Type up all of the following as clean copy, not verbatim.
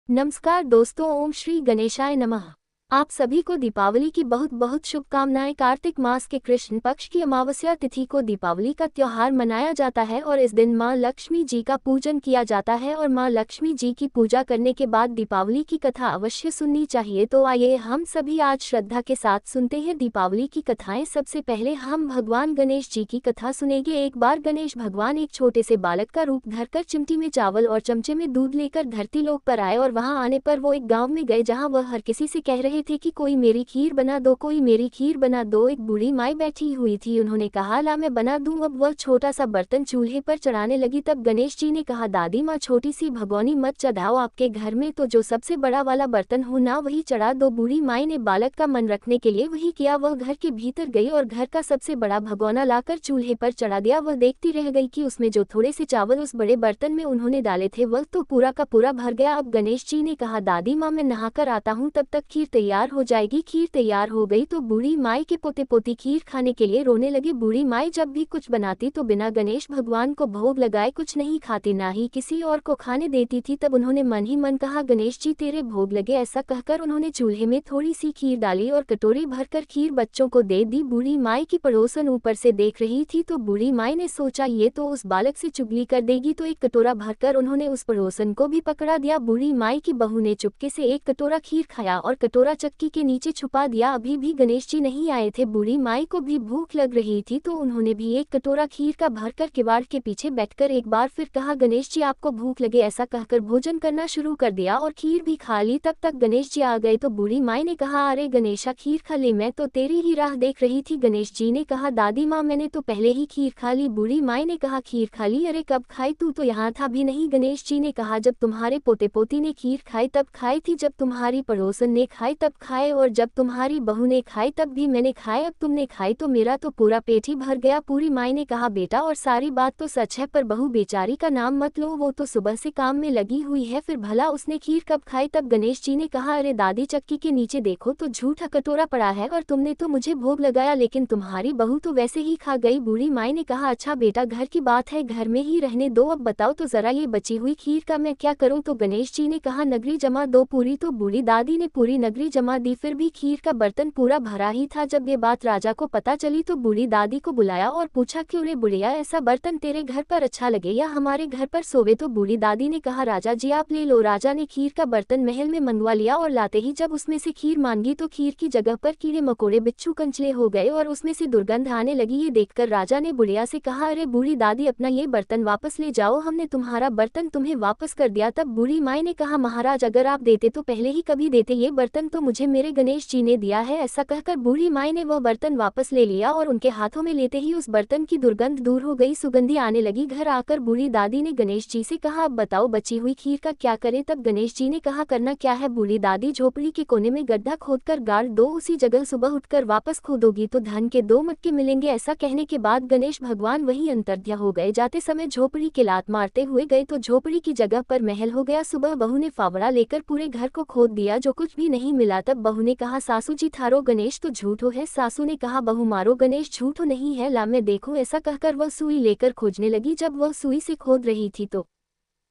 नमस्कार दोस्तों, ओम श्री गणेशाय नमः। आप सभी को दीपावली की बहुत बहुत शुभकामनाएं। कार्तिक मास के कृष्ण पक्ष की अमावस्या तिथि को दीपावली का त्योहार मनाया जाता है और इस दिन मां लक्ष्मी जी का पूजन किया जाता है और मां लक्ष्मी जी की पूजा करने के बाद दीपावली की कथा अवश्य सुननी चाहिए। तो आइए हम सभी आज श्रद्धा के साथ सुनते हैं दीपावली की कथाएं। सबसे पहले हम भगवान गणेश जी की कथा सुनेंगे। एक बार गणेश भगवान एक छोटे से बालक का रूप धरकर चिमटी में चावल और चमचे में दूध लेकर धरती लोक पर आए और वहां आने पर वो एक गाँव में गए जहाँ वह हर किसी से कह रहे थे कि कोई मेरी खीर बना दो, कोई मेरी खीर बना दो। एक बूढ़ी माई बैठी हुई थी, उन्होंने कहा ला मैं बना दूं। अब वह छोटा सा बर्तन चूल्हे पर चढ़ाने लगी। तब गणेश जी ने कहा दादी माँ छोटी सी भगोनी मत चढ़ाओ, आपके घर में तो जो सबसे बड़ा वाला बर्तन हो ना वही चढ़ा दो। बूढ़ी माई ने बालक का मन रखने के लिए वही किया। वह घर के भीतर गई और घर का सबसे बड़ा भगोना लाकर चूल्हे पर चढ़ा दिया। वह देखती रह गई कि उसमें जो थोड़े से चावल उस बड़े बर्तन में उन्होंने डाले थे वह तो पूरा का पूरा भर गया। अब गणेश जी ने कहा दादी माँ मैं नहाकर आता हूँ, तब तक खीर तैयार हो जाएगी। खीर तैयार हो गई तो बूढ़ी माई के पोते पोती खीर खाने के लिए रोने लगे। बूढ़ी माई जब भी कुछ बनाती तो बिना गणेश भगवान को भोग लगाए कुछ नहीं खाती, ना ही किसी और को खाने देती थी। तब उन्होंने मन ही मन कहा गणेश जी तेरे भोग लगे। ऐसा कहकर उन्होंने चूल्हे में थोड़ी सी खीर डाली और कटोरी भरकर खीर बच्चों को दे दी। बूढ़ी माई की पड़ोसन ऊपर से देख रही थी तो बूढ़ी माई ने सोचा ये तो उस बालक से चुगली कर देगी, तो एक कटोरा भरकर उन्होंने उस पड़ोसन को भी पकड़ा दिया। बूढ़ी माई की बहू ने चुपके से एक कटोरा खीर खाया और कटोरा चक्की के नीचे छुपा दिया। अभी भी गणेश जी नहीं आए थे। बूढ़ी माई को भी भूख लग रही थी तो उन्होंने भी एक कटोरा खीर का भरकर किवाड़ के पीछे बैठकर एक बार फिर कहा गणेश जी आपको भूख लगे। ऐसा कहकर भोजन करना शुरू कर दिया और खीर भी खा ली। तब तक गणेश जी आ गए तो बूढ़ी माई ने कहा अरे गणेशा खीर खा ले, मैं तो तेरी ही राह देख रही थी। गणेश जी ने कहा दादी माँ मैंने तो पहले ही खीर खा ली। बूढ़ी माई ने कहा खीर खा ली? अरे कब खाई, तू तो यहाँ था भी नहीं। गणेश जी ने कहा जब तुम्हारे पोते पोती ने खीर खाई तब खाई थी, जब तुम्हारी पड़ोसन ने खाई तब खाए और जब तुम्हारी बहू ने खाई तब भी मैंने खाए। अब तुमने खाई तो मेरा तो पूरा पेट ही भर गया। पूरी माई ने कहा बेटा और सारी बात तो सच है, पर बहू बेचारी का नाम मत लो, वो तो सुबह से काम में लगी हुई है, फिर भला उसने खीर कब खाई। तब गणेश जी ने कहा अरे दादी चक्की के नीचे देखो तो झूठा कटोरा पड़ा है और तुमने तो मुझे भोग लगाया, लेकिन तुम्हारी बहू तो वैसे ही खा गई। बूढ़ी माई ने कहा अच्छा बेटा घर की बात है, घर में ही रहने दो। अब बताओ तो जरा ये बची हुई खीर का मैं क्या करूं। तो गणेश जी ने कहा नगरी जमा दो पूरी। तो बूढ़ी दादी ने पूरी नगरी जमा दी, फिर भी खीर का बर्तन पूरा भरा ही था। जब ये बात राजा को पता चली तो बूढ़ी दादी को बुलाया और पूछा क्यों रे बुढ़िया, ऐसा बर्तन तेरे घर पर अच्छा लगे या हमारे घर पर सोवे। तो बूढ़ी दादी ने कहा राजा जी आप ले लो। राजा ने खीर का बर्तन महल में मंगवा लिया और लाते ही जब उसमें से खीर मांगी तो खीर की जगह पर कीड़े मकोड़े बिच्छू कंचले हो गए और उसमें से दुर्गंध आने लगी। ये देखकर राजा ने बुढ़िया से कहा अरे बूढ़ी दादी अपना ये बर्तन वापस ले जाओ, हमने तुम्हारा बर्तन तुम्हें वापस कर दिया। तब बूढ़ी माई ने कहा महाराज अगर आप देते तो पहले ही कभी देते, ये बर्तन तो मुझे मेरे गणेश जी ने दिया है। ऐसा कहकर बूढ़ी माई ने वह बर्तन वापस ले लिया और उनके हाथों में लेते ही उस बर्तन की दुर्गंध दूर हो गई, सुगंधी आने लगी। घर आकर बूढ़ी दादी ने गणेश जी से कहा अब बताओ बची हुई खीर का क्या करें। तब गणेश जी ने कहा करना क्या है बूढ़ी दादी, झोपड़ी के कोने में गड्ढा खोदकर गाड़ दो, उसी जगह सुबह उठकर वापस खोदोगी तो धन के 2 मटके मिलेंगे। ऐसा कहने के बाद गणेश भगवान वहीं अंतर्ध्या हो गए। जाते समय झोपड़ी के लात मारते हुए गए तो झोपड़ी की जगह पर महल हो गया। सुबह बहू ने फावड़ा लेकर पूरे घर को खोद दिया, जो कुछ भी नहीं मिला। तब बहू ने कहा सासू जी थारो गणेश तो झूठो है। सासू ने कहा बहू मारो गणेश झूठो नहीं है, ला मैं देखूं। ऐसा कहकर वह सुई लेकर खोजने लगी। जब वह सुई से खोद रही थी तो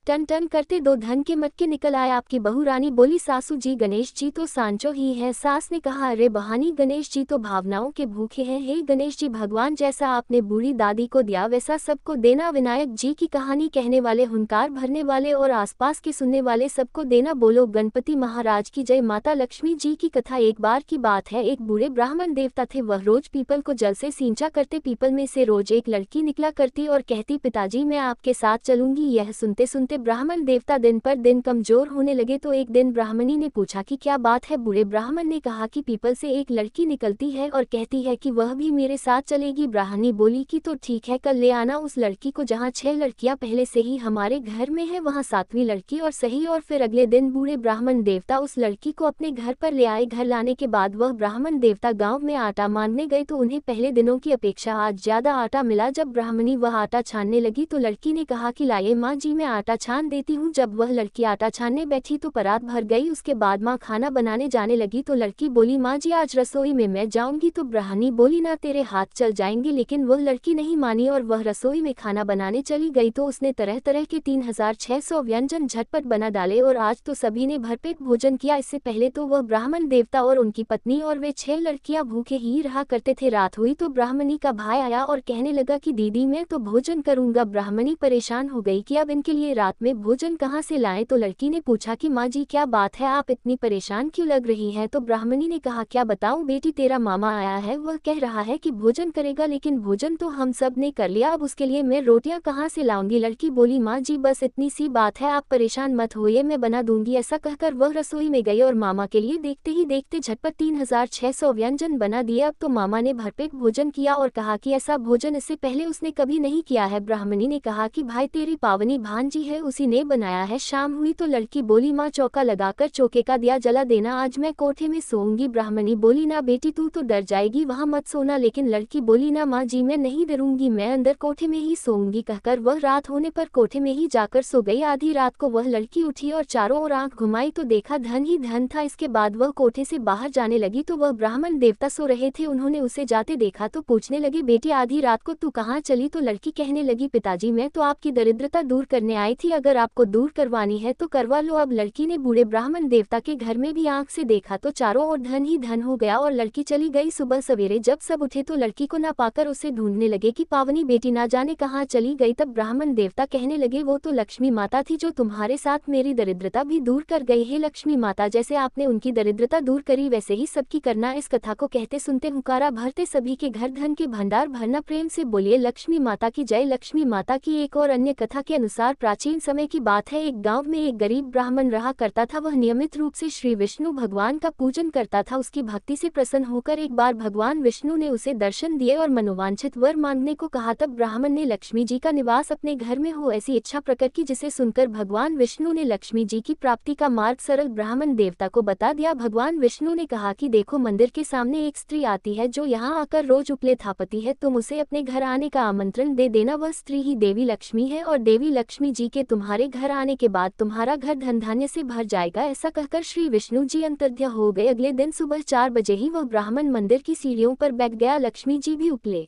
टन टन करते 2 धन के मटके निकल आए। आपकी बहू रानी बोली सासू जी गणेश जी तो सांचो ही है। सास ने कहा अरे बहानी गणेश जी तो भावनाओं के भूखे हैं। हे गणेश जी भगवान जैसा आपने बूढ़ी दादी को दिया वैसा सबको देना। विनायक जी की कहानी कहने वाले, हुंकार भरने वाले और आसपास के सुनने वाले सबको देना। बोलो गणपति महाराज की जय। माता लक्ष्मी जी की कथा। एक बार की बात है, एक बूढ़े ब्राह्मण देवता थे। वह रोज पीपल को जल से सींचा करते। पीपल में से रोज एक लड़की निकला करती और कहती पिताजी मैं आपके साथ चलूंगी। यह सुनते सुनते ब्राह्मण देवता दिन पर दिन कमजोर होने लगे। तो एक दिन ब्राह्मणी ने पूछा कि क्या बात है। बूढ़े ब्राह्मण ने कहा कि पीपल से एक लड़की निकलती है और कहती है कि वह भी मेरे साथ चलेगी। ब्राह्मणी बोली कि तो ठीक है, कल ले आना उस लड़की को। जहाँ 6 लड़कियां पहले से ही हमारे घर में है वहाँ 7वीं लड़की और सही। और फिर अगले दिन बूढ़े ब्राह्मण देवता उस लड़की को अपने घर पर ले आए। घर लाने के बाद वह ब्राह्मण देवता गाँव में आटा मांगने गए तो उन्हें पहले दिनों की अपेक्षा आज ज्यादा आटा मिला। जब ब्राह्मणी वह आटा छानने लगी तो लड़की ने कहा कि लाइए माँ जी मैं आटा छान देती हूँ। जब वह लड़की आटा छानने बैठी तो परात भर गई। उसके बाद माँ खाना बनाने जाने लगी तो लड़की बोली, माँ जी आज रसोई में मैं जाऊंगी। तो गृहिणी बोली, ना तेरे हाथ चल जाएंगे। लेकिन वह लड़की नहीं मानी और वह रसोई में खाना बनाने चली गई। तो उसने तरह तरह के 3600 व्यंजन झटपट बना डाले और आज तो सभी ने भरपेट भोजन किया। इससे पहले तो वह ब्राह्मण देवता और उनकी पत्नी और वे 6 लड़कियां भूखे ही रहा करते थे। रात हुई तो ब्राह्मणी का भाई आया और कहने लगा कि दीदी मैं तो भोजन करूंगा। ब्राह्मणी परेशान हो गई कि अब इनके लिए रात में भोजन कहाँ से लाएं। तो लड़की ने पूछा कि माँ जी क्या बात है, आप इतनी परेशान क्यों लग रही हैं। तो ब्राह्मणी ने कहा, क्या बताऊं बेटी, तेरा मामा आया है, वह कह रहा है कि भोजन करेगा, लेकिन भोजन तो हम सब ने कर लिया, अब उसके लिए मैं रोटियां कहाँ से लाऊंगी। लड़की बोली, माँ जी बस इतनी सी बात है, आप परेशान मत होइए, मैं बना दूंगी। ऐसा कहकर वह रसोई में गई और मामा के लिए देखते ही देखते झटपट 3600 व्यंजन बना दिए। अब तो मामा ने भरपेट भोजन किया और कहा कि ऐसा भोजन इससे पहले उसने कभी नहीं किया है। ब्राह्मणी ने कहा कि भाई तेरी पावनी भांजी है, उसी ने बनाया है। शाम हुई तो लड़की बोली, माँ चौका लगाकर चौके का दिया जला देना, आज मैं कोठे में सोऊंगी। ब्राह्मणी बोली, ना बेटी तू तो डर जाएगी, वहाँ मत सोना। लेकिन लड़की बोली, ना माँ जी मैं नहीं डरूंगी, मैं अंदर कोठे में ही सोऊंगी। कहकर वह रात होने पर कोठे में ही जाकर सो गई। आधी रात को वह लड़की उठी और चारों ओर आंख घुमाई तो देखा धन ही धन था। इसके बाद वह कोठे से बाहर जाने लगी तो वह ब्राह्मण देवता सो रहे थे। उन्होंने उसे जाते देखा तो पूछने लगे, बेटी आधी रात को तू कहाँ चली। तो लड़की कहने लगी, पिताजी मैं तो आपकी दरिद्रता दूर करने आई थी, अगर आपको दूर करवानी है तो करवा लो। अब लड़की ने बूढ़े ब्राह्मण देवता के घर में भी आंख से देखा तो चारों ओर धन ही धन हो गया और लड़की चली गई। सुबह सवेरे जब सब उठे तो लड़की को ना पाकर उसे ढूंढने लगे कि पावनी बेटी ना जाने कहाँ चली गई। तब ब्राह्मण देवता कहने लगे, वो तो लक्ष्मी माता थी जो तुम्हारे साथ मेरी दरिद्रता भी दूर कर गई है। लक्ष्मी माता जैसे आपने उनकी दरिद्रता दूर करी वैसे ही सबकी करना। इस कथा को कहते सुनते हुंकारा भरते सभी के घर धन के भंडार भरना। प्रेम से बोलिए लक्ष्मी माता की जय। लक्ष्मी माता की एक और अन्य कथा के अनुसार प्राचीन समय की बात है, एक गांव में एक गरीब ब्राह्मण रहा करता था। वह नियमित रूप से श्री विष्णु भगवान का पूजन करता था। उसकी भक्ति से प्रसन्न होकर एक बार भगवान विष्णु ने उसे दर्शन दिए और मनोवांछित वर मांगने को कहा। तब ब्राह्मण ने लक्ष्मी जी का निवास अपने घर में हो ऐसी इच्छा प्रकट की, जिसे सुनकर भगवान विष्णु ने लक्ष्मी जी की प्राप्ति का मार्ग सरल ब्राह्मण देवता को बता दिया। भगवान विष्णु ने कहा कि देखो मंदिर के सामने एक स्त्री आती है जो यहाँ आकर रोज उपले थापती है, तुम उसे अपने घर आने का आमंत्रण दे देना। वह स्त्री ही देवी लक्ष्मी है और देवी लक्ष्मी जी के तुम्हारे घर आने के बाद तुम्हारा घर धन धान्य से भर जाएगा। ऐसा कहकर श्री विष्णु जी अंतर्ध्य हो गए। अगले दिन सुबह 4 बजे ही वह ब्राह्मण मंदिर की सीढ़ियों पर बैठ गया। लक्ष्मी जी भी उपले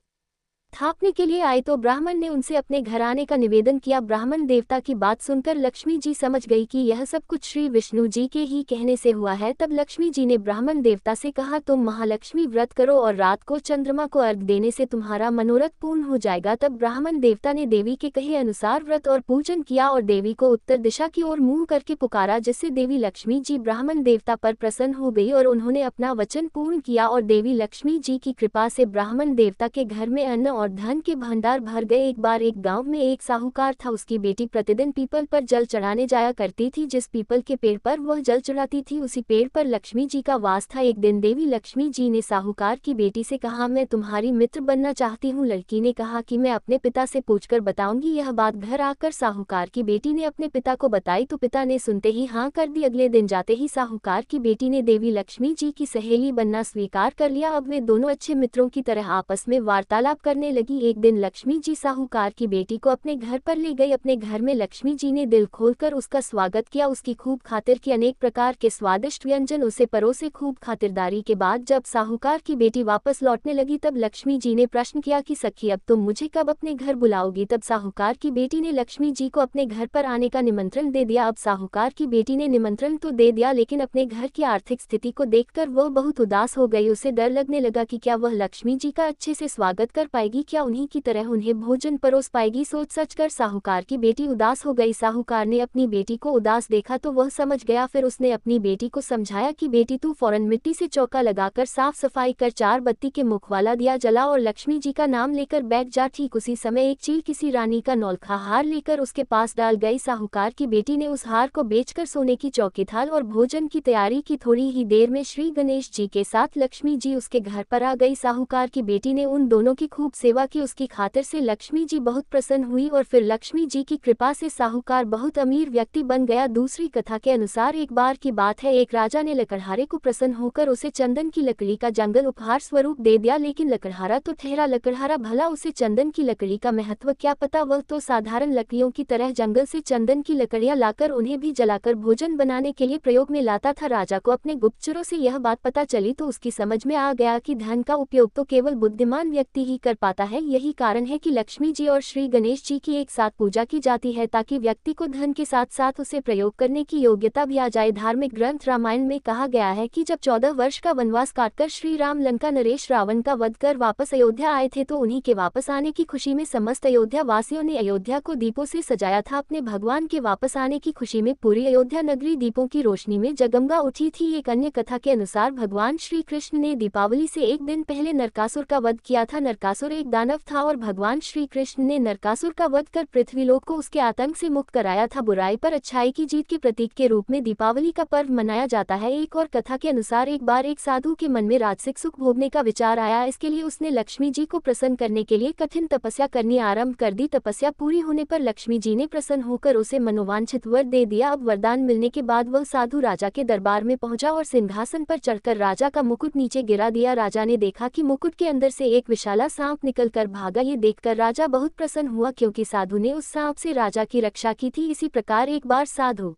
थापने के लिए आए तो ब्राह्मण ने उनसे अपने घर आने का निवेदन किया। ब्राह्मण देवता की बात सुनकर लक्ष्मी जी समझ गई कि यह सब कुछ श्री विष्णु जी के ही कहने से हुआ है। तब लक्ष्मी जी ने ब्राह्मण देवता से कहा, तुम महालक्ष्मी व्रत करो और रात को चंद्रमा को अर्घ देने से तुम्हारा मनोरथ पूर्ण हो जाएगा। तब ब्राह्मण देवता ने देवी के कहे अनुसार व्रत और पूजन किया और देवी को उत्तर दिशा की ओर मुंह करके पुकारा, जिससे देवी लक्ष्मी जी ब्राह्मण देवता पर प्रसन्न हो गई और उन्होंने अपना वचन पूर्ण किया और देवी लक्ष्मी जी की कृपा से ब्राह्मण देवता के घर में अन्न और धन के भंडार भर गए। एक बार एक गांव में एक साहूकार था। उसकी बेटी प्रतिदिन पीपल पर जल चढ़ाने जाया करती थी। जिस पीपल के पेड़ पर वह जल चढ़ाती थी उसी पेड़ पर लक्ष्मी जी का वास था। एक दिन देवी लक्ष्मी जी ने साहूकार की बेटी से कहा, मैं तुम्हारी मित्र बनना चाहती हूँ। लड़की ने कहा कि मैं अपने पिता से पूछकर बताऊंगी। यह बात घर आकर साहूकार की बेटी ने अपने पिता को बताई तो पिता ने सुनते ही हाँ कर दी। अगले दिन जाते ही साहूकार की बेटी ने देवी लक्ष्मी जी की सहेली बनना स्वीकार कर लिया। अब वे दोनों अच्छे मित्रों की तरह आपस में वार्तालाप करने लगी। एक दिन लक्ष्मी जी साहूकार की बेटी को अपने घर पर ले गई। अपने घर में लक्ष्मी जी ने दिल खोलकर उसका स्वागत किया, उसकी खूब खातिर की, अनेक प्रकार के स्वादिष्ट व्यंजन उसे परोसे। खूब खातिरदारी के बाद जब साहूकार की बेटी वापस लौटने लगी तब लक्ष्मी जी ने प्रश्न किया कि सखी अब तुम मुझे कब अपने घर बुलाओगी। तब साहूकार की बेटी ने लक्ष्मी जी को अपने घर पर आने का निमंत्रण दे दिया। अब साहूकार की बेटी ने निमंत्रण तो दे दिया लेकिन अपने घर की आर्थिक स्थिति को देखकर वह बहुत उदास हो गई। उसे डर लगने लगा कि क्या वह लक्ष्मी जी का अच्छे से स्वागत कर पाएगी, क्या उन्हीं की तरह उन्हें भोजन परोस पाएगी। सोच सच कर साहूकार की बेटी उदास हो गई। साहूकार ने अपनी बेटी को उदास देखा तो वह समझ गया। फिर उसने अपनी बेटी को समझाया कि बेटी तू फौरन मिट्टी से चौका लगाकर साफ सफाई कर 4 बत्ती के मुख वाला दिया जला और लक्ष्मी जी का नाम लेकर बैठ जा। ठीक उसी समय एक चील किसी रानी का नौलखा हार लेकर उसके पास डाल गई। साहूकार की बेटी ने उस हार को बेचकर सोने की चौकी थाल और भोजन की तैयारी की। थोड़ी ही देर में श्री गणेश जी के साथ लक्ष्मी जी उसके घर पर आ गई। साहूकार की बेटी ने उन दोनों की खूब सेवा की, उसकी खातिर से लक्ष्मी जी बहुत प्रसन्न हुई और फिर लक्ष्मी जी की कृपा से साहूकार बहुत अमीर व्यक्ति बन गया। दूसरी कथा के अनुसार एक बार की बात है, एक राजा ने लकड़हारे को प्रसन्न होकर उसे चंदन की लकड़ी का जंगल उपहार स्वरूप दे दिया, लेकिन लकड़हारा तो ठहरा लकड़हारा, भला उसे चंदन की लकड़ी का महत्व क्या पता। वह तो साधारण लकड़ियों की तरह जंगल से चंदन की लकड़ियां लाकर उन्हें भी जलाकर भोजन बनाने के लिए प्रयोग में लाता था। राजा को अपने गुप्तचरों से यह बात पता चली तो उसकी समझ में आ गया कि धन का उपयोग तो केवल बुद्धिमान व्यक्ति ही कर पाता है। यही कारण है कि लक्ष्मी जी और श्री गणेश जी की एक साथ पूजा की जाती है, ताकि व्यक्ति को धन के साथ साथ उसे प्रयोग करने की योग्यता भी आ जाए। धार्मिक ग्रंथ रामायण में कहा गया है कि जब 14 वर्ष का वनवास काटकर श्री राम लंका नरेश रावण का वध कर वापस अयोध्या आए थे, तो उन्हीं के वापस आने की खुशी में समस्त अयोध्या वासियों ने अयोध्या को दीपों से सजाया था। अपने भगवान के वापस आने की खुशी में पूरी अयोध्या नगरी दीपों की रोशनी में जगमगा उठी थी। एक अन्य कथा के अनुसार भगवान श्री कृष्ण ने दीपावली से एक दिन पहले नरकासुर का वध किया था। नरकासुर एक दानव था और भगवान श्री कृष्ण ने नरकासुर का वध कर पृथ्वीलोक को उसके आतंक से मुक्त कराया था। बुराई पर अच्छाई की जीत के प्रतीक के रूप में दीपावली का पर्व मनाया जाता है। एक और कथा के अनुसार एक बार एक साधु के मन में राजसिक सुख भोगने का विचार आया। इसके लिए उसने लक्ष्मी जी को प्रसन्न करने के लिए कठिन तपस्या करनी आरंभ कर दी। तपस्या पूरी होने पर लक्ष्मी जी ने प्रसन्न होकर उसे मनोवांछित वर दे दिया। अब वरदान मिलने के बाद वह साधु राजा के दरबार में पहुंचा और सिंहासन पर चढ़कर राजा का मुकुट नीचे गिरा दिया। राजा ने देखा कि मुकुट के अंदर से एक विशाला सांप निकलकर भागा। ये देखकर राजा बहुत प्रसन्न हुआ, क्योंकि साधु ने उस सांप से राजा की रक्षा की थी। इसी प्रकार एक बार साधु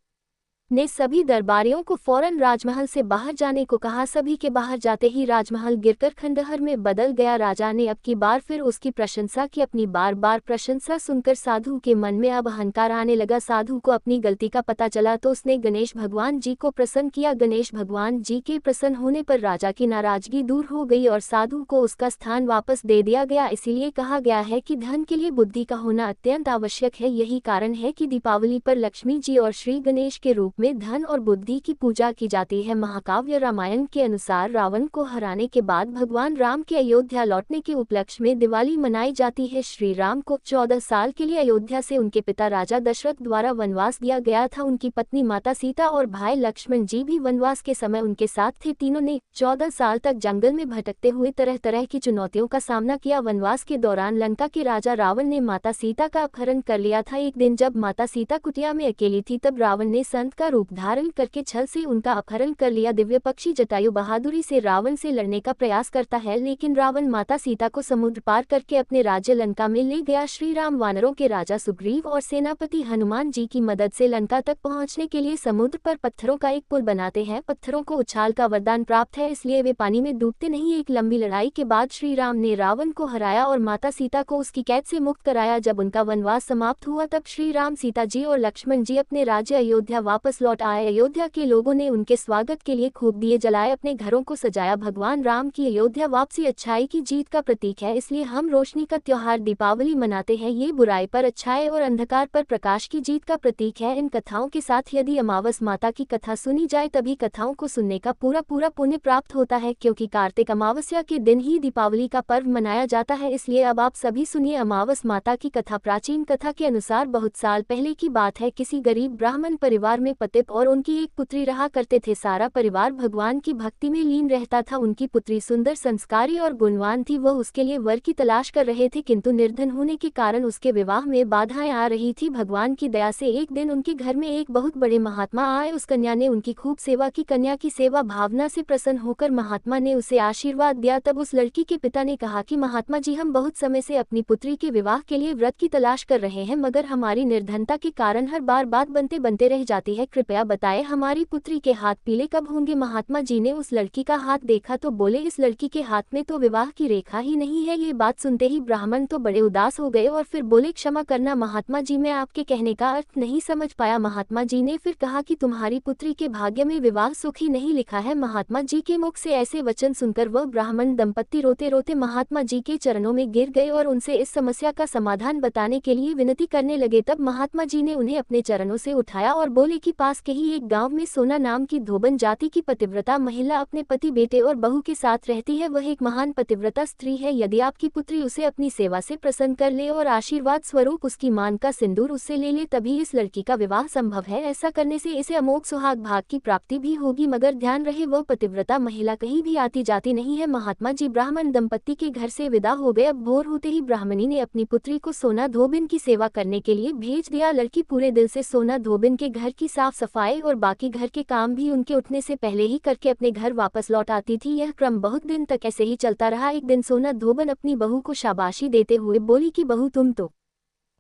ने सभी दरबारियों को फौरन राजमहल से बाहर जाने को कहा। सभी के बाहर जाते ही राजमहल गिरकर खंडहर में बदल गया। राजा ने अब की बार फिर उसकी प्रशंसा की। अपनी बार बार प्रशंसा सुनकर साधु के मन में अब अहंकार आने लगा। साधु को अपनी गलती का पता चला तो उसने गणेश भगवान जी को प्रसन्न किया। गणेश भगवान जी के प्रसन्न होने पर राजा की नाराजगी दूर हो गई और साधु को उसका स्थान वापस दे दिया गया। इसीलिए कहा गया है कि धन के लिए बुद्धि का होना अत्यंत आवश्यक है। यही कारण है कि दीपावली पर लक्ष्मी जी और श्री गणेश के रूप में धन और बुद्धि की पूजा की जाती है। महाकाव्य रामायण के अनुसार रावण को हराने के बाद भगवान राम के अयोध्या लौटने के उपलक्ष्य में दिवाली मनाई जाती है। श्री राम को 14 साल के लिए अयोध्या से उनके पिता राजा दशरथ द्वारा वनवास दिया गया था। उनकी पत्नी माता सीता और भाई लक्ष्मण जी भी वनवास के समय उनके साथ थे। तीनों ने 14 साल तक जंगल में भटकते हुए तरह तरह की चुनौतियों का सामना किया। वनवास के दौरान लंका के राजा रावण ने माता सीता का अपहरण कर लिया था। एक दिन जब माता सीता कुटिया में अकेली थी, तब रावण ने संत का रूप धारण करके छल से उनका अपहरण कर लिया। दिव्य पक्षी जटायु बहादुरी से रावण से लड़ने का प्रयास करता है, लेकिन रावण माता सीता को समुद्र पार करके अपने राज्य लंका में ले गया। श्री राम वानरों के राजा सुग्रीव और सेनापति हनुमान जी की मदद से लंका तक पहुंचने के लिए समुद्र पर पत्थरों का एक पुल बनाते हैं। पत्थरों को उछाल का वरदान प्राप्त है, इसलिए वे पानी में डूबते नहीं। एक लंबी लड़ाई के बाद श्री राम ने रावण को हराया और माता सीता को उसकी कैद से मुक्त कराया। जब उनका वनवास समाप्त हुआ, तब श्री राम, सीता जी और लक्ष्मण जी अपने राज्य अयोध्या वापस लौट आए। अयोध्या के लोगों ने उनके स्वागत के लिए खूब दिए जलाए, अपने घरों को सजाया। भगवान राम की अयोध्या वापसी अच्छाई की जीत का प्रतीक है, इसलिए हम रोशनी का त्योहार दीपावली मनाते हैं। ये बुराई पर अच्छाई और अंधकार पर प्रकाश की जीत का प्रतीक है। इन कथाओं के साथ यदि अमावस माता की कथा सुनी जाए, तभी कथाओं को सुनने का पूरा पुण्य प्राप्त होता है, क्योंकि कार्तिक अमावस्या के दिन ही दीपावली का पर्व मनाया जाता है। इसलिए अब आप सभी सुनिए अमावस माता की कथा। प्राचीन कथा के अनुसार बहुत साल पहले की बात है। किसी गरीब ब्राह्मण परिवार में पतित और उनकी एक पुत्री रहा करते थे। सारा परिवार भगवान की भक्ति में लीन रहता था। उनकी पुत्री सुंदर, संस्कारी और गुणवान थी। वह उसके लिए वर की तलाश कर रहे थे, किंतु निर्धन होने के कारण उसके विवाह में बाधाएं आ रही थी। भगवान की दया से एक दिन उनके घर में एक बहुत बड़े महात्मा आए। उस कन्या ने उनकी खूब सेवा की। कन्या की सेवा भावना से प्रसन्न होकर महात्मा ने उसे आशीर्वाद दिया। तब उस लड़की के पिता ने कहा कि महात्मा जी, हम बहुत समय से अपनी पुत्री के विवाह के लिए व्रत की तलाश कर रहे हैं, मगर हमारी निर्धनता के कारण हर बार बात बनते बनते रह जाती है। कृपया बताएं हमारी पुत्री के हाथ पीले कब होंगे। महात्मा जी ने उस लड़की का हाथ देखा तो बोले, इस लड़की के हाथ में तो विवाह की रेखा ही नहीं है। ये बात सुनते ही ब्राह्मण तो बड़े उदास हो गए और फिर बोले, क्षमा करना महात्मा जी, मैं आपके कहने का अर्थ नहीं समझ पाया। महात्मा जी ने फिर कहा कि तुम्हारी पुत्री के भाग्य में विवाह सुख ही नहीं लिखा है। महात्मा जी के मुख से ऐसे वचन सुनकर वह ब्राह्मण दंपत्ति रोते रोते महात्मा जी के चरणों में गिर गए और उनसे इस समस्या का समाधान बताने के लिए विनती करने लगे। तब महात्मा जी ने उन्हें अपने चरणों से उठाया और बोले कि पास के ही एक गांव में सोना नाम की धोबन जाति की पतिव्रता महिला अपने पति, बेटे और बहू के साथ रहती है। वह एक महान पतिव्रता स्त्री है। यदि आपकी पुत्री उसे अपनी सेवा से प्रसन्न कर ले और आशीर्वाद स्वरूप उसकी मान का सिंदूर उससे ले ले, तभी इस लड़की का विवाह संभव है। ऐसा करने से इसे अमोघ सुहाग भाग की प्राप्ति भी होगी। मगर ध्यान रहे, वह पतिव्रता महिला कहीं भी आती जाती नहीं है। महात्मा जी ब्राह्मण दंपत्ति के घर से विदा हो गए। अब भोर होते ही ब्राह्मणी ने अपनी पुत्री को सोना धोबिन की सेवा करने के लिए भेज दिया। लड़की पूरे दिल से सोना धोबिन के घर की साफ सफाई और बाकी घर के काम भी उनके उठने से पहले ही करके अपने घर वापस लौट आती थी। यह क्रम बहुत दिन तक ऐसे ही चलता रहा। एक दिन सोना धोबन अपनी बहू को शाबाशी देते हुए बोली कि बहू, तुम तो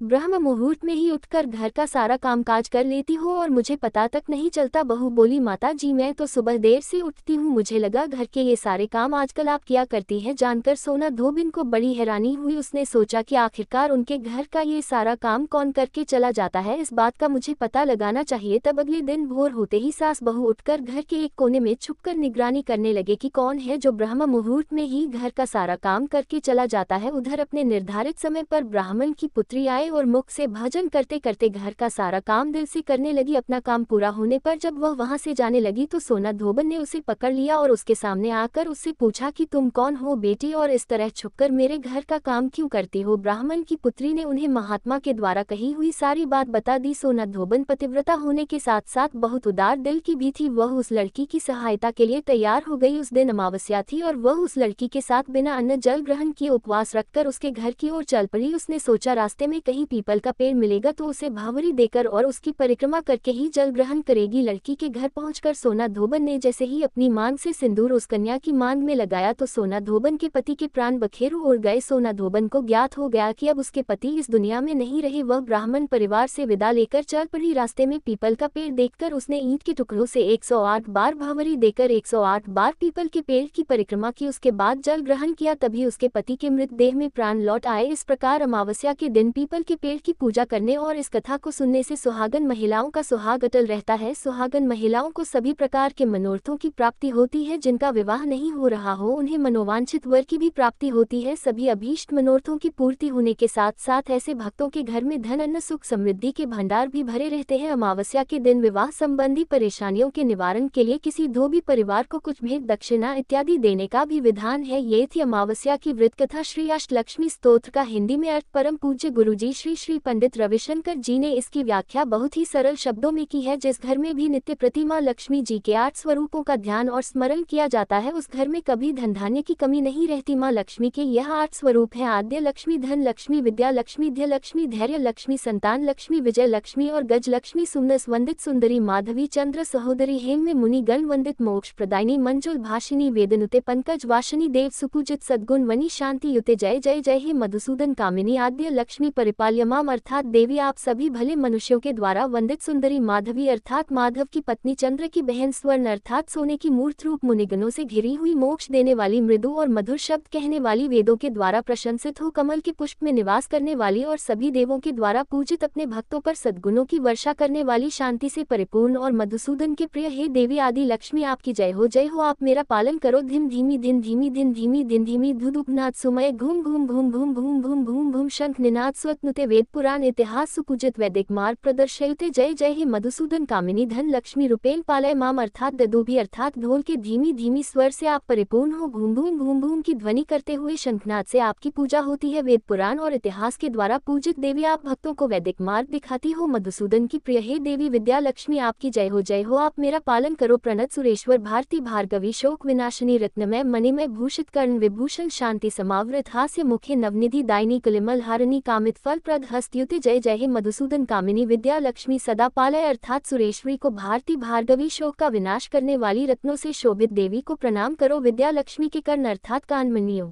ब्रह्म मुहूर्त में ही उठकर घर का सारा कामकाज कर लेती हो और मुझे पता तक नहीं चलता। बहू बोली, माता जी मैं तो सुबह देर से उठती हूँ, मुझे लगा घर के ये सारे काम आजकल आप किया करती है। जानकर सोना धोबिन को बड़ी हैरानी हुई। उसने सोचा कि आखिरकार उनके घर का ये सारा काम कौन करके चला जाता है, इस बात का मुझे पता लगाना चाहिए। तब अगले दिन भोर होते ही सास बहू उठकर घर के एक कोने में छुपकर निगरानी करने लगे कि कौन है जो ब्रह्म मुहूर्त में ही घर का सारा काम करके चला जाता है। उधर अपने निर्धारित समय पर ब्राह्मण की पुत्री आए और मुख से भजन करते करते घर का सारा काम दिल से करने लगी। अपना काम पूरा होने पर जब वह वहां से जाने लगी तो सोना धोबन ने उसे पकड़ लिया और उसके सामने आकर उससे पूछा कि तुम कौन हो बेटी और इस तरह छुपकर मेरे घर का काम क्यों करती हो। ब्राह्मण की पुत्री ने उन्हें महात्मा के द्वारा कही हुई सारी बात बता दी। सोना धोबन पतिव्रता होने के साथ साथ बहुत उदार दिल की भी थी। वह उस लड़की की सहायता के लिए तैयार हो गई। उस दिन अमावस्या थी और वह उस लड़की के साथ बिना अन्न जल ग्रहण किए उपवास रखकर उसके घर की ओर चल पड़ी। उसने सोचा रास्ते में कहीं पीपल का पेड़ मिलेगा तो उसे भावरी देकर और उसकी परिक्रमा करके ही जल ग्रहण करेगी। लड़की के घर पहुंचकर सोना धोबन ने जैसे ही अपनी मांग से सिंदूर उस कन्या की मांग में लगाया तो सोना धोबन के पति के प्राण बखेरू उड़ गए। सोना धोबन को ज्ञात हो गया कि अब उसके पति इस दुनिया में नहीं रहे। वह ब्राह्मण परिवार से विदा लेकर चल पड़ी। रास्ते में पीपल का पेड़ देखकर उसने ईंट के टुकड़ों से 108 बार भावरी देकर 108 बार पीपल के पेड़ की परिक्रमा की। उसके बाद जल ग्रहण किया, तभी उसके पति के मृतदेह में प्राण लौट आए। इस प्रकार अमावस्या के दिन पीपल के पेड़ की पूजा करने और इस कथा को सुनने से सुहागन महिलाओं का सुहाग अटल रहता है। सुहागन महिलाओं को सभी प्रकार के मनोरथों की प्राप्ति होती है। जिनका विवाह नहीं हो रहा हो उन्हें मनोवांछित वर की भी प्राप्ति होती है। सभी अभीष्ट मनोरथों की पूर्ति होने के साथ साथ ऐसे भक्तों के घर में धन, अन्न, सुख, समृद्धि के भंडार भी भरे रहते हैं। अमावस्या के दिन विवाह संबंधी परेशानियों के निवारण के लिए किसी धोबी परिवार को कुछ भेंट, दक्षिणा इत्यादि देने का भी विधान है। ये थी अमावस्या की व्रत कथा। श्री अष्टलक्ष्मी स्तोत्र का हिंदी में अर्थ परम पूज्य गुरुजी श्री पंडित रविशंकर जी ने इसकी व्याख्या बहुत ही सरल शब्दों में की है। जिस घर में भी नित्य प्रतिमा लक्ष्मी जी के 8 स्वरूपों का ध्यान और स्मरण किया जाता है उस घर में कभी धन धान्य की कमी नहीं रहती। माँ लक्ष्मी के यह 8 स्वरूप हैं: आद्य लक्ष्मी, धन लक्ष्मी, विद्या लक्ष्मी, धैर्य लक्ष्मी, धैर्य लक्ष्मी, संतान लक्ष्मी, विजय लक्ष्मी और गज लक्ष्मी। सुमनस वंदित सुंदरी, माधवी, चंद्र सहोदरी, हेम में मुनि गण वंदित, मोक्ष प्रदायिनी, मंजुल भाषिनी, वेदनुते, पंकज वासिनी, देव सुपूजित, सद्गुण वनी, शांति युते, जय जय जय हे मधुसूदन कामिनी। आद्य लक्ष्मी परिपाल्य माम अर्थात देवी, आप सभी भले मनुष्यों के द्वारा वंदित। सुंदरी माधवी अर्थात माधव की पत्नी, चंद्र की बहन, स्वर्ण अर्थात सोने की मूर्त रूप, मुनिगणों से घिरी हुई, मोक्ष देने वाली, मृदु और मधुर शब्द कहने वाली, वेदों के द्वारा प्रशंसित हो, कमल के पुष्प में निवास करने वाली और सभी देवों के द्वारा पूजित, अपने भक्तों पर सद्गुणों की वर्षा करने वाली, शांति से परिपूर्ण और मधुसूदन के प्रिय। हे देवी आदि लक्ष्मी, आपकी जय हो, जय हो। आप मेरा पालन करो। धिम धीमी, धिन धीमी, धिन धीमी, धिन धीमी, धुधुपनाद सुमय, घूम घूम घूम घूम घूम घूम घूम घूम, शंख निनाद स्वतनुते, वेद पुराण इतिहास सुपूजित, वैदिक मार्ग प्रदर्शयुते, जय जय हे मधुसूदन कामिनी। धन लक्ष्मी रूपेण पालय माम अर्थात ददुभी अर्थात ढोल के धीमी धीमी स्वर से आप परिपूर्ण हो। घूम घूम घूम घूम की ध्वनि करते हुए शंखनाद से आपकी पूजा होती है। वेद पुराण और इतिहास के द्वारा पूजित देवी, आप भक्तों को वैदिक मार्ग दिखाती हो। मधुसूदन की प्रिय हे देवी विद्या लक्ष्मी, आपकी जय हो, जय हो। आप मेरा पालन करो। प्रणत सुरेश्वर भारती भार्गवी, शोक विनाशिनी, रत्नमय मणिमय भूषित, कर्ण विभूषण, शांति समावृत, हास्य मुखे, नवनिधि दायिनी, कलिमल हारिणी, कामित फल प्रद, हस्तयुते, जय जय हे मधुसूदन कामिनी। विद्या लक्ष्मी सदा पालय अर्थात सुरेश्वरी को, भारती भार्गवी शोक का विनाश करने वाली, रत्नों से शोभित देवी को प्रणाम करो। विद्या लक्ष्मी के कर्ण अर्थात कानमणियों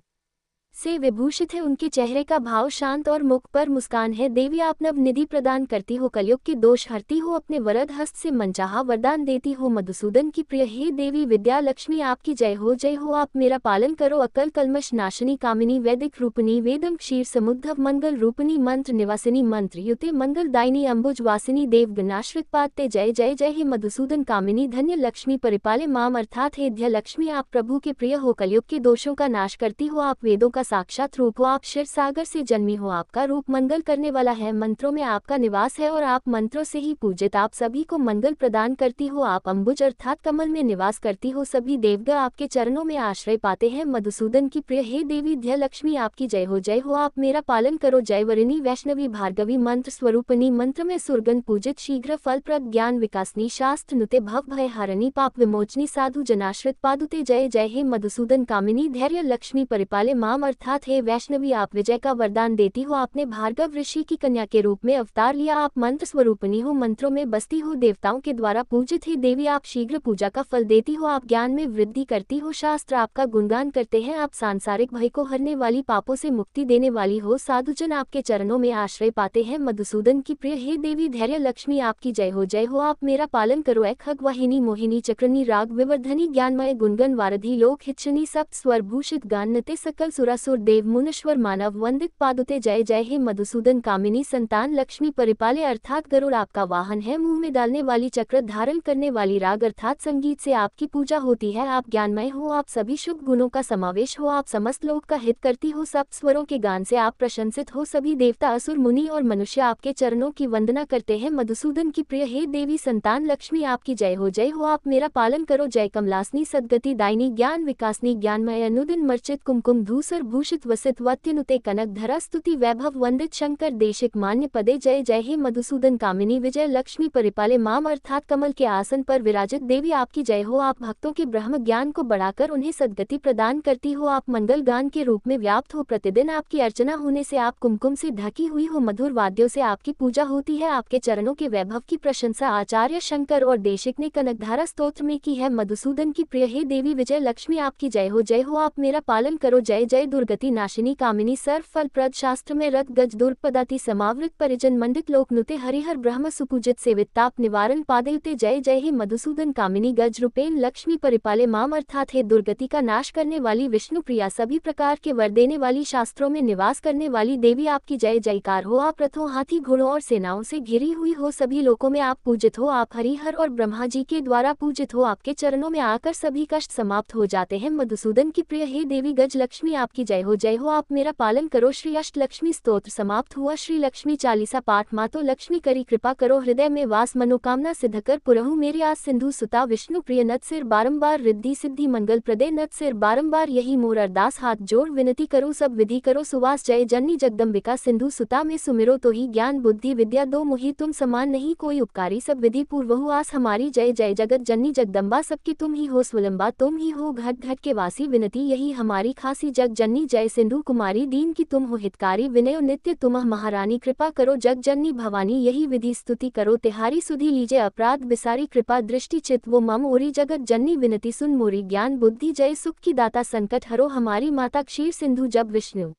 से विभूषित है, उनके चेहरे का भाव शांत और मुख पर मुस्कान है। देवी आप नव निधि प्रदान करती हो, कलयुग के दोष हरती हो, अपने वरद हस्त से मनचाहा वरदान देती हो। मधुसूदन की प्रिय हे देवी विद्या लक्ष्मी, आपकी जय हो, जय हो। आप मेरा पालन करो। अकल कलमश नाशिनी कामिनी, वैदिक रूपिणी, वेदम क्षीर समुद्धव, मंगल रूपिणी, मंत्र निवासिनी, मंत्र युते, मंगल दायिनी, अंबुज वासिनी, देव गणाश्रित पाते, जय जय जय हे मधुसूदन कामिनी। धन्य लक्ष्मी परिपाले माम अर्थात हे ध्य लक्ष्मी, आप प्रभु के प्रिय हो, कलयुग के दोषों का नाश करती हो, आप वेदों का साक्षात रूप हो, आप क्षीर सागर से जन्मी हो, आपका रूप मंगल करने वाला है, मंत्रों में आपका निवास है और आप मंत्रों से ही पूजित, आप सभी को मंगल प्रदान करती हो, आप अम्बुज अर्थात कमल में निवास करती हो, सभी देवगण आपके चरणों में आश्रय पाते हैं। मधुसूदन की प्रिय हे देवी ध्य लक्ष्मी आपकी जय हो, आप मेरा पालन करो, जय वरिणी वैष्णवी भार्गवी मंत्र स्वरूपिणी, मंत्र में सुरगन पूजित, शीघ्र फलप्रद ज्ञान विकासनी, शास्त्र नुते भव भय हारिणी, पाप विमोचनी, साधु जनाश्रित पादुते जय जय, हे मधुसूदन कामिनी धैर्य लक्ष्मी परिपाले माम, अर्थात हे वैष्णवी आप विजय का वरदान देती हो, आपने भार्गव ऋषि की कन्या के रूप में अवतार लिया, आप मंत्र स्वरूपिणी हो, मंत्रों में बसती हो, देवताओं के द्वारा पूजित है देवी, आप शीघ्र पूजा का फल देती हो, आप ज्ञान में वृद्धि करती हो, शास्त्र आपका गुणगान करते हैं, आप सांसारिक भय को हरने वाली, पापों से मुक्ति देने वाली हो, साधुजन आपके चरणों में आश्रय पाते हैं। मधुसूदन की प्रिय हे देवी धैर्य लक्ष्मी आपकी जय हो, आप मेरा पालन करो, खगवाहिनी मोहिनी चक्रनी राग विवर्धनी ज्ञानमय गुणगन वारधि लोक हिच्छनी सप्त स्वर भूषित गानते सकल सुरासुर देव मुनीश्वर मानव वंदित पादुते जय जय, हे मधुसूदन कामिनी संतान लक्ष्मी परिपाले, अर्थात गरुड़ आपका वाहन है, मुंह में डालने वाली चक्र धारण करने वाली राग अर्थात संगीत से आपकी पूजा होती है, आप ज्ञानमय हो, आप सभी शुभ गुणों का समावेश हो, आप समस्त लोक का हित करती हो, सब स्वरों के गान से आप प्रशंसित हो, सभी देवता असुर मुनि और मनुष्य आपके चरणों की वंदना करते हैं। मधुसूदन की प्रिय हे देवी संतान लक्ष्मी आपकी जय हो, आप मेरा पालन करो, जय कमलासनी सद्गति दायिनी ज्ञान विकासनी ज्ञानमय अनुदिन मर्चित कुमकुम धूसर भूषित वसित वत्यनुते कनक धरा स्तुति वैभव वंदित शंकर देशिक मान्य पदे जय जय, हे मधुसूदन कामिनी विजय लक्ष्मी परिपाले माम, अर्थात कमल के आसन पर विराजित देवी आपकी जय हो, आप भक्तों के ब्रह्म ज्ञान को बढ़ाकर उन्हें सद्गति प्रदान करती हो, आप मंगल गान के रूप में व्याप्त हो, प्रतिदिन आपकी अर्चना होने से आप कुमकुम से ढकी हुई हो, मधुर वाद्यों से आपकी पूजा होती है, आपके चरणों के वैभव की प्रशंसा आचार्य शंकर और देशिक ने कनकधारा स्तोत्र में की है। मधुसूदन की प्रिय हे देवी विजय लक्ष्मी आपकी जय हो, आप मेरा पालन करो, जय जय दुर्गति नाशिनी कामिनी सर्व फलप्रद, शास्त्र में रत गज दुर्पदाति समावृत परिजन मंडित लोकनुते हरिहर ब्रह्म सुपूजित सेवित ताप निवारण पादयुते जय जय, हे मधुसूदन कामिनी गज रूपेण लक्ष्मी परिपाले माम, अर्थात हे दुर्गति का नाश करने वाली विष्णु प्रिया सभी प्रकार के वर देने वाली, शास्त्रों में निवास करने वाली देवी आपकी जय जयकार हो, आप रथों हाथी घोड़ों और सेनाओं से घिरी हुई हो, सभी लोकों में आप पूजित हो, आप हरिहर और ब्रह्मा जी के द्वारा पूजित हो, आपके चरणों में आकर सभी कष्ट समाप्त हो जाते हैं। मधुसूदन की प्रिय हे देवी गज लक्ष्मी आपकी जय हो, आप मेरा पालन करो, श्री अष्ट लक्ष्मी स्तोत्र समाप्त हुआ, श्री लक्ष्मी चालीसा पाठ, मातो लक्ष्मी करी कृपा करो, हृदय में वास मनोकामना सिद्ध कर पुरहु मेरी आस, सिंधु सुता विष्णु प्रिय नत सिर बारंबार रिद्धि सिद्धि मंगल प्रदे नत सिर बारंबार, यही मोर अरदास हाथ जोड़ विनती करो, सब विधि करो सुवास, जय जननी जगदम्बिका सिंधु सुता में सुमिरो तो ही ज्ञान बुद्धि विद्या दो मुहि, तुम समान नहीं कोई उपकारी, सब विधि पूर्वहु आस हमारी, जय जय जगत जननी जगदम्बा सबकी तुम ही हो, स्वलंबा तुम ही हो, घट घट के वासी विनती यही हमारी खासी, जग जननी जय सिंधु कुमारी दीन की तुम हो हितकारी, विनय नित्य तुम महारानी, कृपा करो जग जननी भवानी, यही विधि स्तुति करो तिहारी, सुधी लीजे अपराध बिसारी, कृपा दृष्टि चित वो मम ओरी, जगत जननी विनती सुन मोरी, ज्ञान बुद्धि जय सुख की दाता, संकट हरो हमारी माता, क्षीर सिंधु जब विष्णु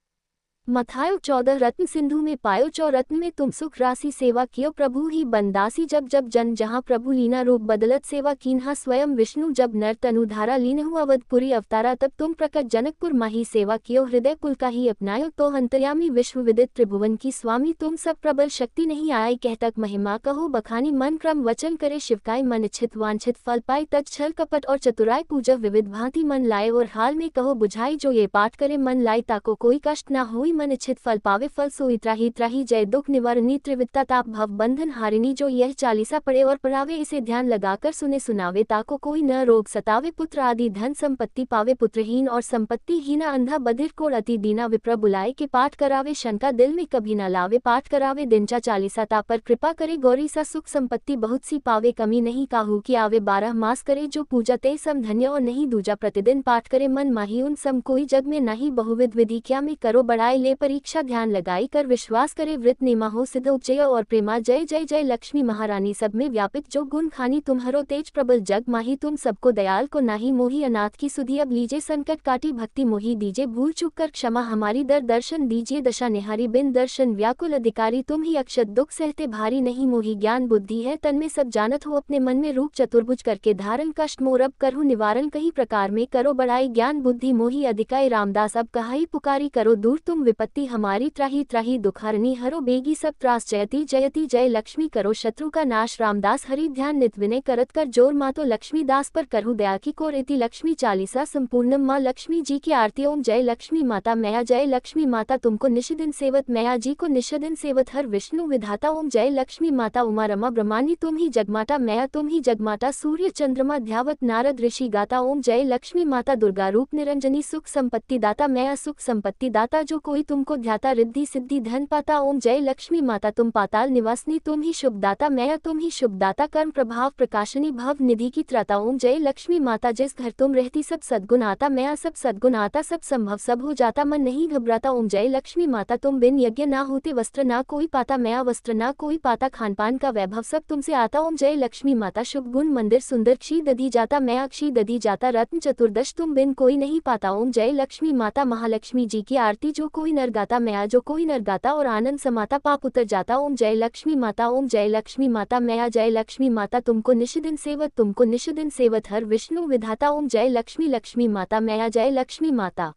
मथायो 14 रत्न सिंधु में पायो, 14 रत्न में तुम सुख राशि, सेवा कियो प्रभु ही बंदासी, जब जब जन जहाँ प्रभु लीना रूप बदलत, सेवा कीन्हा स्वयं विष्णु, जब नर तनु धारा लीनहु अवधपुरी अवतारा, तब तुम प्रकट जनकपुर माही, सेवा कियो हृदय कुल का ही अपनायो, तो अंतर्यामी विश्व विदित त्रिभुवन की स्वामी, तुम सब प्रबल शक्ति नहीं आई, कहतक महिमा कहो बखानी, मन क्रम वचन करे शिवकाय, मन इच्छित वांछित फल पाए, तज छल कपट और चतुराई पूजा विविध भांति मन लाए, और हाल में कहो बुझाई, जो ये पाठ करे मन लाई, ताको कोई कष्ट न होई, मन इच्छित फल पावे, फल सोई त्राही त्राही, जय दुख निवारणी त्रिविद्या ताप भव बंधन हारिणी, जो यह चालीसा पढ़े और पढ़ावे, इसे ध्यान लगाकर सुने सुनावे, ताको कोई न रोग सतावे, पुत्र आदि धन संपत्ति पावे, पुत्रहीन और संपत्ति हीना, अंधा बधिर कोढ़ अति दीना, विप्र बुलाए के पाठ करावे, शंका दिल में कभी न लावे, पाठ करावे दिनचा चालीसा, ता पर कृपा करे गौरी, सा सुख संपत्ति बहुत सी पावे, कमी नहीं काहू की आवे, 12 मास करे जो पूजा ते सम धन्य, और नहीं दूजा प्रतिदिन पाठ करे मन माही, उन सम कोई जग में नहीं, बहुविध विधि क्या में करो बढ़ाए, ले परीक्षा ध्यान लगाई कर विश्वास करे, वृत निमा हो सिद्ध उपजय और प्रेमा, जय जय जय लक्ष्मी महारानी सब में व्यापित, जो गुण खानी तुम हरो तेज प्रबल जग माही, तुम सबको दयाल को नाही मोही, अनाथ की सुधी अब लीजे, संकट काटी भक्ति मोही दीजे, भूल चूक कर क्षमा हमारी, दर दर्शन दीजिए दशा निहारी, बिन दर्शन व्याकुल अधिकारी, तुम ही अक्षत दुख सहते भारी, नहीं मोही ज्ञान बुद्धि है तन में सब जानत हो, अपने मन में रूप चतुर्भुज करके धारण, कष्ट मोर अब करहु निवारण, कहीं प्रकार में करो बढ़ाई, ज्ञान बुद्धि मोही अधिकाई, रामदास अब कहाई पुकारी, करो दूर तुम विपत्ति हमारी, त्राही त्राही दुखारनी हरो बेगी सब त्रास, जयति जयति जय लक्ष्मी करो शत्रु का नाश। रामदास हरि ध्यान नित विनय करत कर जोर, मातो लक्ष्मी दास पर करहु दया की कोर। इति लक्ष्मी चालीसा संपूर्णम। माँ लक्ष्मी जी की आरती। ओम जय लक्ष्मी माता मैया, जय लक्ष्मी माता तुमको निशिदिन सेवत, मैया जी को निशिदिन सेवत हर विष्णु विधाता। ओम जय लक्ष्मी माता उमा रमा ब्रह्मांडी तुम ही जगमाता, मैया तुम ही जगमाता, सूर्य चंद्रमा ध्यावत नारद ऋषि गाता। ओम जय लक्ष्मी माता दुर्गा रूप निरंजनी, सुख संपत्ति दाता, मैया सुख संपत्ति दाता, जो कोई तुमको ध्याता रिद्धि सिद्धि धन पाता। ओम जय लक्ष्मी माता तुम पाताल निवासनी, तुम ही शुभ दाता, मैया तुम ही शुभ दाता, कर्म प्रभाव प्रकाशनी भव निधि की त्राता। ओम जय लक्ष्मी माता जिस घर तुम रहती सब सद्गुण आता, मैया सब सद्गुण आता, सब संभव सब हो जाता, मन नहीं घबराता। ओम जय लक्ष्मी माता तुम बिन यज्ञ ना होते, वस्त्र ना कोई पाता, मैया वस्त्र ना कोई पाता, खान पान का वैभव सब तुमसे आता। ओम जय लक्ष्मी माता शुभ गुण मंदिर सुंदर, क्षी दधी जाता, मैया क्षी दधी जाता, रत्न चतुर्दश तुम बिन कोई नहीं पाता। ओम जय लक्ष्मी माता महालक्ष्मी जी की आरती, जो कोई नर गाता, मैया जो कोई नर गाता और आनंद समाता, पाप उतर जाता। ओम जय लक्ष्मी माता, ओम जय लक्ष्मी माता मैया, जय लक्ष्मी माता तुमको निशिदिन सेवत, तुमको निशिदिन सेवत हर विष्णु विधाता। ओम जय लक्ष्मी लक्ष्मी माता मैया, जय लक्ष्मी माता।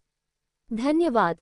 धन्यवाद।